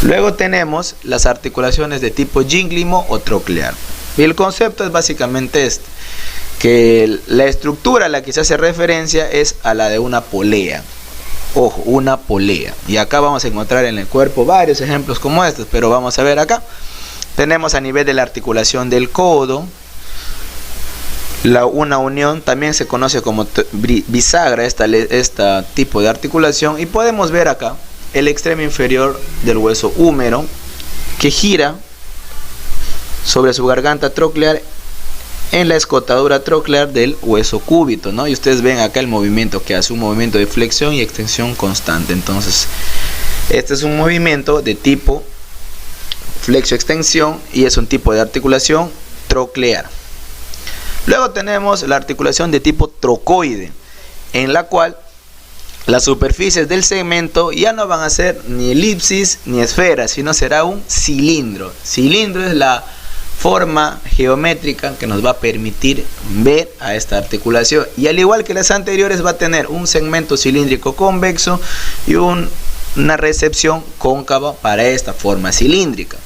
Luego tenemos las articulaciones de tipo gínglimo o troclear. Y el concepto es básicamente este, que la estructura a la que se hace referencia es a la de una polea. Ojo, una polea. Y acá vamos a encontrar en el cuerpo varios ejemplos como estos, pero vamos a ver acá. Tenemos a nivel de la articulación del codo, una unión, también se conoce como bisagra, este tipo de articulación. Y podemos ver acá el extremo inferior del hueso húmero que gira sobre su garganta troclear en la escotadura troclear del hueso cúbito, ¿no? Y ustedes ven acá el movimiento que hace, un movimiento de flexión y extensión constante. Entonces, este es un movimiento de tipo flexo-extensión y es un tipo de articulación troclear. Luego tenemos la articulación de tipo trocoide, en la cual las superficies del segmento ya no van a ser ni elipsis ni esferas, sino será un cilindro. Cilindro es la forma geométrica que nos va a permitir ver a esta articulación. Y al igual que las anteriores, va a tener un segmento cilíndrico convexo y una recepción cóncava para esta forma cilíndrica.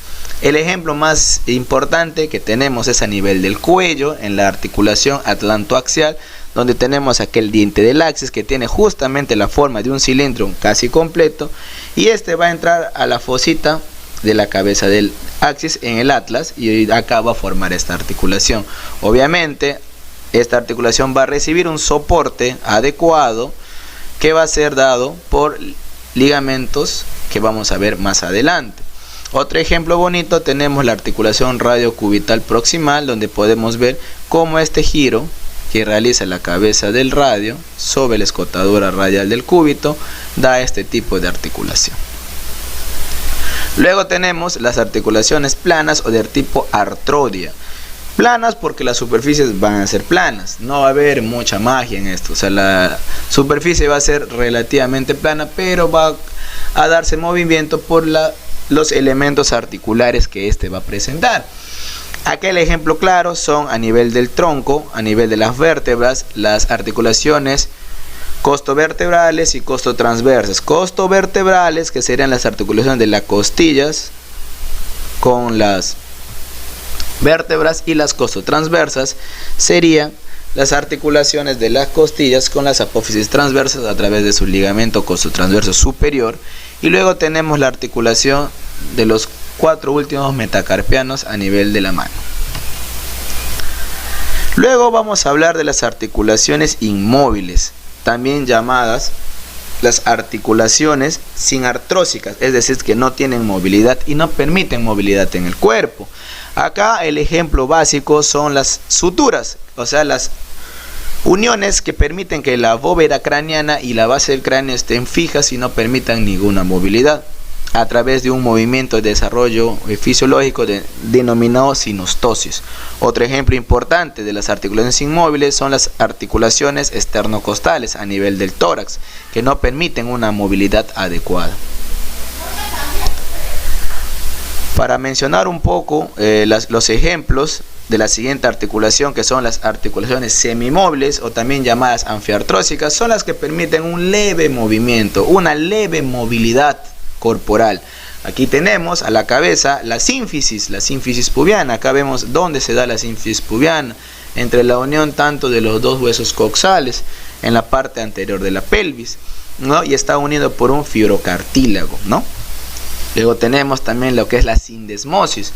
El ejemplo más importante que tenemos es a nivel del cuello, en la articulación atlantoaxial, donde tenemos aquel diente del axis que tiene justamente la forma de un cilindro casi completo, y este va a entrar a la fosita de la cabeza del axis en el atlas y acá va a formar esta articulación. Obviamente esta articulación va a recibir un soporte adecuado que va a ser dado por ligamentos que vamos a ver más adelante. Otro ejemplo bonito tenemos la articulación radiocubital proximal, donde podemos ver cómo este giro que realiza la cabeza del radio sobre la escotadura radial del cúbito da este tipo de articulación. Luego tenemos las articulaciones planas o de tipo artrodia. Planas porque las superficies van a ser planas, no va a haber mucha magia en esto, o sea, la superficie va a ser relativamente plana, pero va a darse movimiento por los elementos articulares que este va a presentar. Aquí el ejemplo claro son a nivel del tronco, a nivel de las vértebras, las articulaciones costovertebrales y costotransversas. Costovertebrales, que serían las articulaciones de las costillas con las vértebras, y las costotransversas serían las articulaciones de las costillas con las apófisis transversas a través de su ligamento costotransverso superior. Y luego tenemos la articulación de los 4 últimos metacarpianos a nivel de la mano. Luego vamos a hablar de las articulaciones inmóviles, también llamadas las articulaciones sinartrósicas, es decir, que no tienen movilidad y no permiten movilidad en el cuerpo. Acá el ejemplo básico son las suturas, o sea, las uniones que permiten que la bóveda craneana y la base del cráneo estén fijas y no permitan ninguna movilidad, a través de un movimiento de desarrollo fisiológico denominado sinostosis. Otro ejemplo importante de las articulaciones inmóviles son las articulaciones esternocostales a nivel del tórax, que no permiten una movilidad adecuada. Para mencionar un poco los ejemplos de la siguiente articulación, que son las articulaciones semimóviles o también llamadas anfiartrósicas, son las que permiten un leve movimiento, una leve movilidad corporal. Aquí tenemos a la cabeza la sínfisis pubiana. Acá vemos dónde se da la sínfisis pubiana, entre la unión tanto de los dos huesos coxales en la parte anterior de la pelvis, ¿no? Y está unido por un fibrocartílago, ¿no? Luego tenemos también lo que es la sindesmosis,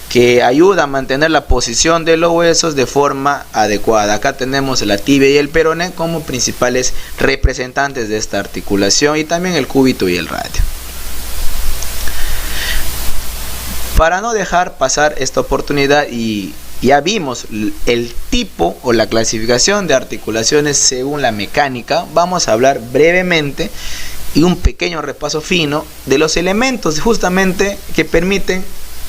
que ayuda a mantener la posición de los huesos de forma adecuada. Acá tenemos la tibia y el peroné como principales representantes de esta articulación, y también el cúbito y el radio. Para no dejar pasar esta oportunidad, y ya vimos el tipo o la clasificación de articulaciones según la mecánica, vamos a hablar brevemente y un pequeño repaso fino de los elementos justamente que permiten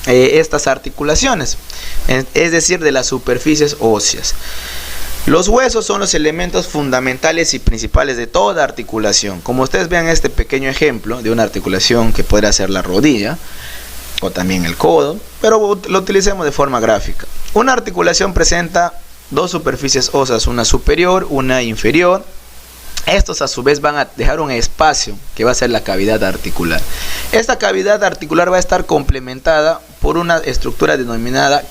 estas articulaciones, es decir, de las superficies óseas. Los huesos son los elementos fundamentales y principales de toda articulación. Como ustedes vean este pequeño ejemplo de una articulación que podría ser la rodilla o también el codo, pero lo utilicemos de forma gráfica. Una articulación presenta dos superficies óseas, una superior, una inferior, Estos a su vez van a dejar un espacio que va a ser la cavidad articular. Esta cavidad articular va a estar complementada por una estructura denominada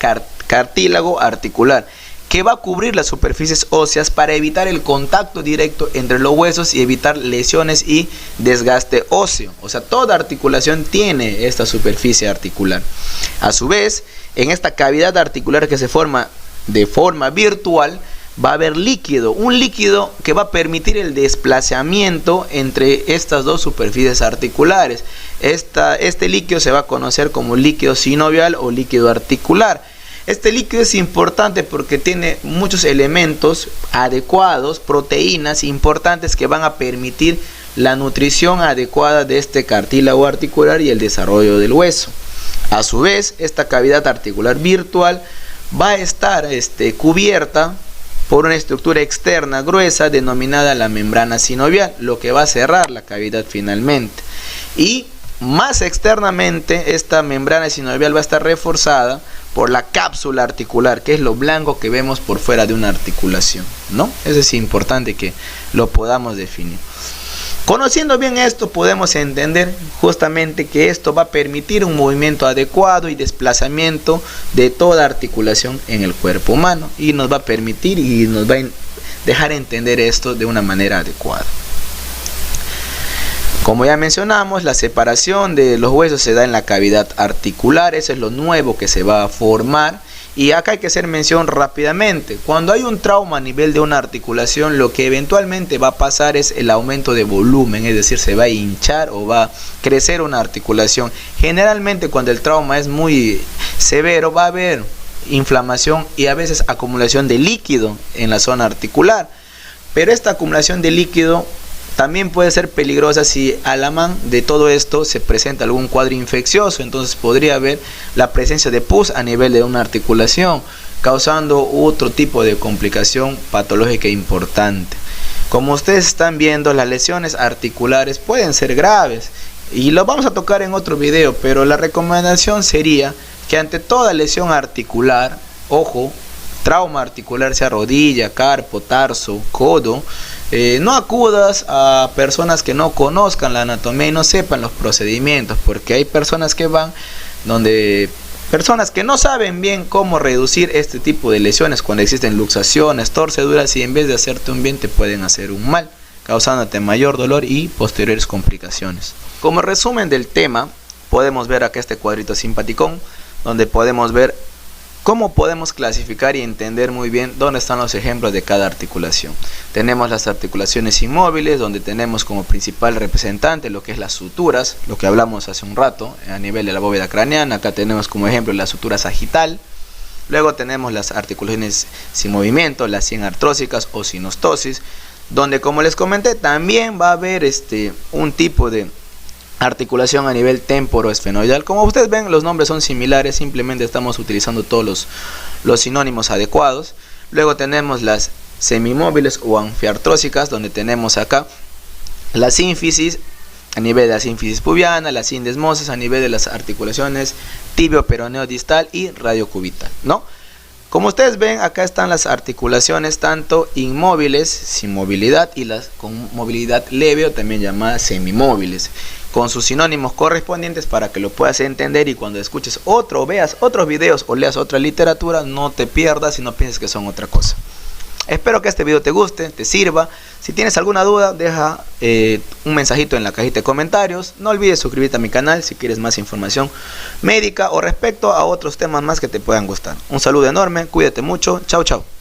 cartílago articular, que va a cubrir las superficies óseas para evitar el contacto directo entre los huesos y evitar lesiones y desgaste óseo. O sea, toda articulación tiene esta superficie articular. A su vez, en esta cavidad articular que se forma de forma virtual, va a haber líquido, un líquido que va a permitir el desplazamiento entre estas dos superficies articulares. Este líquido se va a conocer como líquido sinovial o líquido articular. Este líquido es importante porque tiene muchos elementos adecuados, proteínas importantes que van a permitir la nutrición adecuada de este cartílago articular y el desarrollo del hueso. A su vez, esta cavidad articular virtual va a estar cubierta por una estructura externa gruesa denominada la membrana sinovial, lo que va a cerrar la cavidad finalmente. Y más externamente, esta membrana sinovial va a estar reforzada por la cápsula articular, que es lo blanco que vemos por fuera de una articulación, ¿no? Eso es importante que lo podamos definir. Conociendo bien esto, podemos entender justamente que esto va a permitir un movimiento adecuado y desplazamiento de toda articulación en el cuerpo humano, y nos va a permitir y nos va a dejar entender esto de una manera adecuada. Como ya mencionamos, la separación de los huesos se da en la cavidad articular. Eso es lo nuevo que se va a formar. Y acá hay que hacer mención rápidamente. Cuando hay un trauma a nivel de una articulación, lo que eventualmente va a pasar es el aumento de volumen, es decir, se va a hinchar o va a crecer una articulación. Generalmente cuando el trauma es muy severo, va a haber inflamación y a veces acumulación de líquido en la zona articular. Pero esta acumulación de líquido también puede ser peligrosa si a la mano de todo esto se presenta algún cuadro infeccioso. Entonces podría haber la presencia de pus a nivel de una articulación, causando otro tipo de complicación patológica importante. Como ustedes están viendo, las lesiones articulares pueden ser graves y lo vamos a tocar en otro video, pero la recomendación sería que ante toda lesión articular, ojo, trauma articular, sea rodilla, carpo, tarso, codo, no acudas a personas que no conozcan la anatomía y no sepan los procedimientos, porque hay personas que van personas que no saben bien cómo reducir este tipo de lesiones cuando existen luxaciones, torceduras, y en vez de hacerte un bien te pueden hacer un mal, causándote mayor dolor y posteriores complicaciones. Como resumen del tema, podemos ver acá este cuadrito simpaticón, donde podemos ver cómo podemos clasificar y entender muy bien dónde están los ejemplos de cada articulación. Tenemos las articulaciones inmóviles, donde tenemos como principal representante lo que es las suturas, lo que hablamos hace un rato a nivel de la bóveda craneana. Acá tenemos como ejemplo la sutura sagital. Luego tenemos las articulaciones sin movimiento, las cienartrósicas o sinostosis, donde, como les comenté, también va a haber un tipo de articulación a nivel temporoesfenoidal. Como ustedes ven, los nombres son similares, simplemente estamos utilizando todos los sinónimos adecuados. Luego tenemos las semimóviles o anfiartrósicas, donde tenemos acá la sínfisis a nivel de la sínfisis pubiana, la sindesmosis a nivel de las articulaciones tibio-peroneo distal y radiocubital, ¿no? Como ustedes ven, acá están las articulaciones tanto inmóviles, sin movilidad, y las con movilidad leve o también llamadas semimóviles, con sus sinónimos correspondientes para que lo puedas entender, y cuando escuches veas otros videos o leas otra literatura, no te pierdas y no pienses que son otra cosa. Espero que este video te guste, te sirva. Si tienes alguna duda, deja un mensajito en la cajita de comentarios. No olvides suscribirte a mi canal si quieres más información médica o respecto a otros temas más que te puedan gustar. Un saludo enorme, cuídate mucho, chao chao.